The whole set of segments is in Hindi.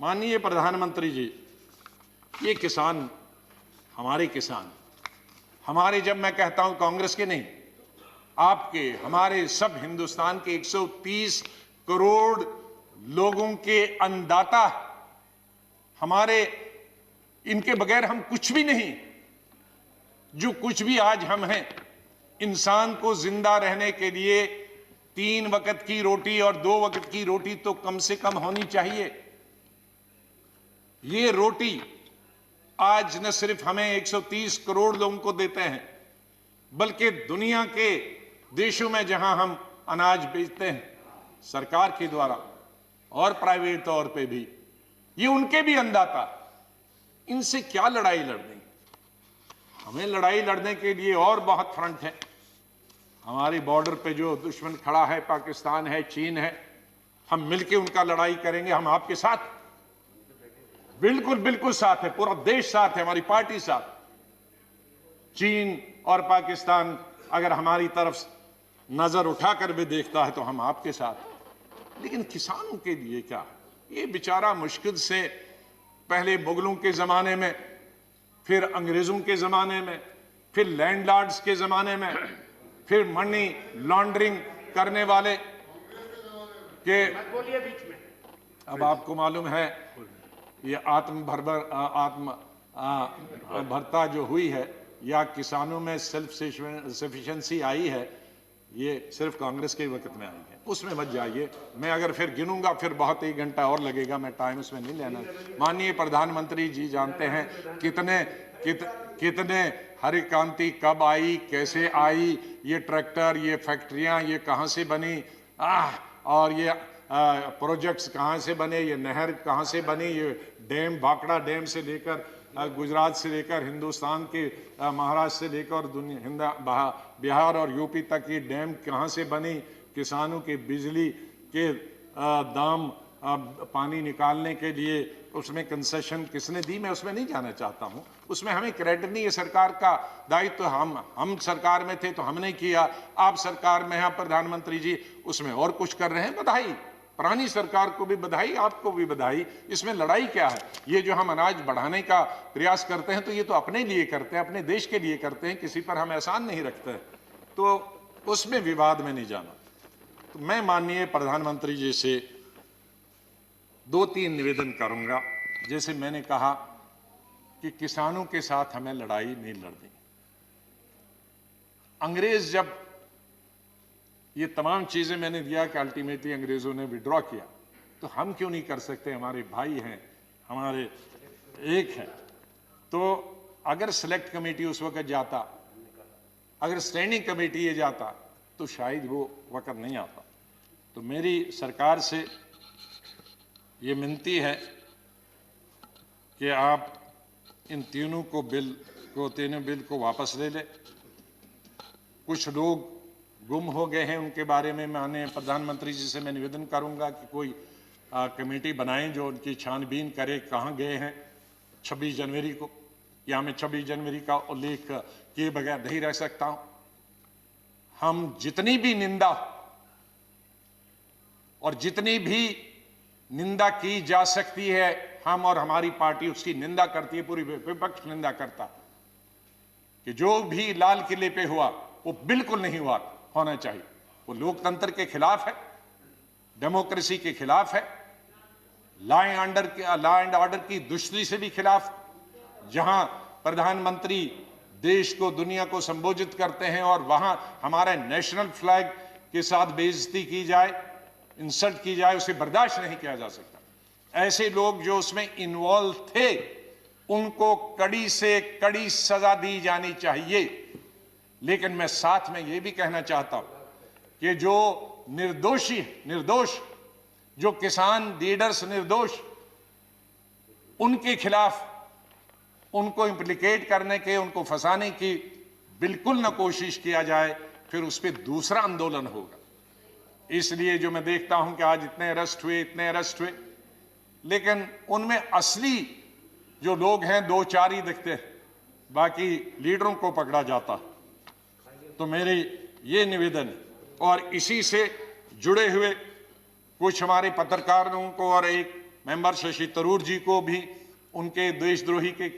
माननीय प्रधानमंत्री जी, ये किसान, हमारे किसान, हमारे, जब मैं कहता हूं कांग्रेस के नहीं, आपके, हमारे, सब हिंदुस्तान के 130 करोड़ लोगों के अन्नदाता, हमारे, इनके बगैर हम कुछ भी नहीं। जो कुछ भी आज हम हैं, इंसान को जिंदा रहने के लिए 3 वक्त की रोटी और 2 वक्त की रोटी तो कम से कम होनी चाहिए। ये रोटी आज न सिर्फ हमें 130 करोड़ लोगों को देते हैं, बल्कि दुनिया के देशों में जहां हम अनाज बेचते हैं सरकार के द्वारा और प्राइवेट तौर पे भी, ये उनके भी अन्नदाता। इनसे क्या लड़ाई लड़नी? हमें लड़ाई लड़ने के लिए और बहुत फ्रंट है। हमारी बॉर्डर पे जो दुश्मन खड़ा है, पाकिस्तान है, चीन है, हम मिलके उनका लड़ाई करेंगे। हम आपके साथ, बिल्कुल बिल्कुल साथ है, पूरा देश साथ है, हमारी पार्टी साथ। चीन और पाकिस्तान अगर हमारी तरफ नजर उठाकर भी देखता है तो हम आपके साथ। लेकिन किसानों के लिए क्या? ये बेचारा मुश्किल से पहले मुगलों के जमाने में, फिर अंग्रेजों के जमाने में, फिर लैंडलॉर्ड्स के जमाने में, फिर मनी लॉन्ड्रिंग करने वाले के, अब आपको मालूम है ये भरता जो हुई है, या किसानों में सेल्फ सफिशिएंसी आई है, ये सिर्फ कांग्रेस के वक्त में आई है। उसमें मत जाइए, मैं अगर फिर गिनूंगा फिर बहुत 1 घंटा और लगेगा, मैं टाइम उसमें नहीं लेना। माननीय प्रधानमंत्री जी जानते हैं कितने हरित क्रांति कब आई, कैसे आई, ये ट्रैक्टर, ये फैक्ट्रियां, ये कहां से बनी, और ये प्रोजेक्ट्स कहां से बने, ये नहर कहां से बनी, ये डैम, भाखड़ा डैम से लेकर गुजरात से लेकर हिंदुस्तान के महाराष्ट्र से लेकर बिहार और यूपी तक ये डैम कहां से बनी, किसानों के बिजली के दाम, पानी निकालने के लिए उसमें कंसेशन किसने दी, मैं उसमें नहीं जाना चाहता हूं। उसमें हमें क्रेडिट नहीं है, सरकार का दायित्व। हम सरकार में थे तो हमने किया, आप सरकार में हैं प्रधानमंत्री जी, उसमें और कुछ कर रहे हैं, बधाई। पुरानी सरकार को भी बधाई, आपको भी बधाई। इसमें लड़ाई क्या है? ये जो हम अनाज बढ़ाने का प्रयास करते हैं तो ये तो अपने लिए करते हैं, अपने देश के लिए करते हैं, किसी पर हम एहसान नहीं रखते, तो उसमें विवाद में नहीं जाना। तो मैं माननीय प्रधानमंत्री जी से 2-3 निवेदन करूंगा। जैसे मैंने कहा कि किसानों के साथ हमें लड़ाई नहीं लड़नी। अंग्रेज जब ये तमाम चीजें मैंने दिया कि अल्टीमेटली अंग्रेजों ने विड्रॉ किया, तो हम क्यों नहीं कर सकते? हमारे भाई हैं, हमारे एक हैं। तो अगर सेलेक्ट कमेटी उस वक्त जाता, अगर स्टैंडिंग कमेटी ये जाता, तो शायद वो वक्त नहीं आता। तो मेरी सरकार से ये विनती है कि आप इन तीनों बिल को वापस ले लें। कुछ लोग गुम हो गए हैं, उनके बारे में माननीय प्रधानमंत्री जी से मैं निवेदन करूंगा कि कोई कमेटी बनाएं जो उनकी छानबीन करे, कहां गए हैं 26 जनवरी को। या मैं 26 जनवरी का उल्लेख किए बगैर नहीं रह सकता हूं। हम जितनी भी निंदा और जितनी भी निंदा की जा सकती है, हम और हमारी पार्टी उसकी निंदा करती है, पूरी विपक्ष निंदा करता कि जो भी लाल किले पे हुआ वो बिल्कुल नहीं होना चाहिए। वो लोकतंत्र के खिलाफ है, डेमोक्रेसी के खिलाफ है, लॉ एंड ऑर्डर की दुष्टि से भी खिलाफ। जहां प्रधानमंत्री देश को, दुनिया को संबोधित करते हैं और वहां हमारे नेशनल फ्लैग के साथ बेइज्जती की जाए, इंसल्ट की जाए, उसे बर्दाश्त नहीं किया जा सकता। ऐसे लोग जो उसमें इन्वॉल्व थे, उनको कड़ी से कड़ी सजा दी जानी चाहिए। लेकिन मैं साथ में यह भी कहना चाहता हूं कि जो निर्दोष जो किसान लीडर्स निर्दोष, उनके खिलाफ, उनको इंप्लीकेट करने के, उनको फंसाने की बिल्कुल न कोशिश किया जाए, फिर उस पर दूसरा आंदोलन होगा। इसलिए जो मैं देखता हूं कि आज इतने अरेस्ट हुए, लेकिन उनमें असली जो लोग हैं 2-4 ही दिखते हैं, बाकी लीडरों को पकड़ा जाता। तो मेरी ये निवेदन है। और इसी से जुड़े हुए कुछ हमारे पत्रकारों को और एक मेंबर शशि तरूर जी को भी उनके देशद्रोही के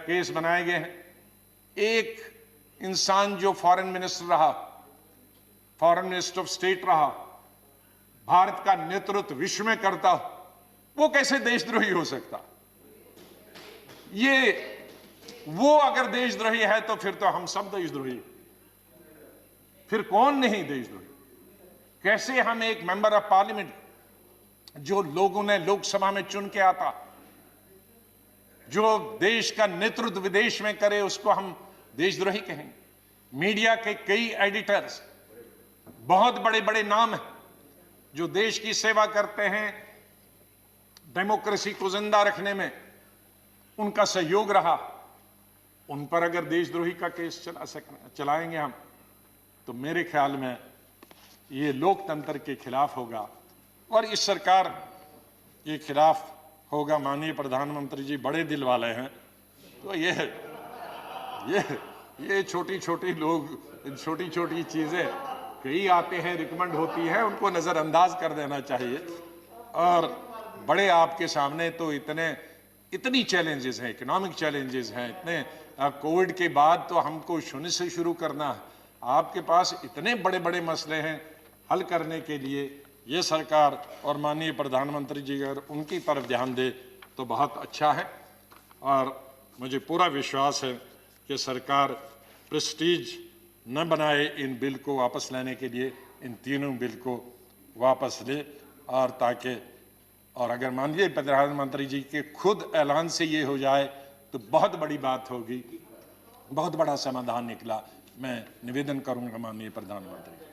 केस बनाए गए हैं। एक इंसान जो फॉरेन मिनिस्टर रहा, फॉरेन मिनिस्टर ऑफ स्टेट रहा, भारत का नेतृत्व विश्व में करता, वो कैसे देशद्रोही हो सकता? वो अगर देशद्रोही है तो फिर तो हम सब देशद्रोही, फिर कौन नहीं देशद्रोही? कैसे हम एक मेंबर ऑफ पार्लियामेंट जो लोगों ने लोकसभा में चुन के आता, जो देश का नेतृत्व विदेश में करे, उसको हम देशद्रोही कहेंगे? मीडिया के कई एडिटर्स, बहुत बड़े बड़े नाम हैं जो देश की सेवा करते हैं, डेमोक्रेसी को जिंदा रखने में उनका सहयोग रहा, उन पर अगर देशद्रोही का केस चलाएंगे हम, तो मेरे ख्याल में ये लोकतंत्र के खिलाफ होगा और इस सरकार के खिलाफ होगा। माननीय प्रधानमंत्री जी बड़े दिल वाले हैं, तो ये छोटी छोटी लोग, छोटी छोटी चीजें कई आते हैं, रिकमेंड होती है, उनको नजरअंदाज कर देना चाहिए। और बड़े आपके सामने तो इतनी चैलेंजेस हैं, इकोनॉमिक चैलेंजेस हैं, इतने कोविड के बाद तो हमको शून्य से शुरू करना है। आपके पास इतने बड़े बड़े मसले हैं हल करने के लिए। ये सरकार और माननीय प्रधानमंत्री जी अगर उनकी तरफ ध्यान दे तो बहुत अच्छा है और मुझे पूरा विश्वास है कि सरकार प्रेस्टीज न बनाए इन बिल को वापस लेने के लिए, इन तीनों बिल को वापस ले, और ताकि और अगर माननीय प्रधानमंत्री जी के खुद ऐलान से ये हो जाए तो बहुत बड़ी बात होगी, बहुत बड़ा समाधान निकला। मैं निवेदन करूंगा माननीय प्रधानमंत्री।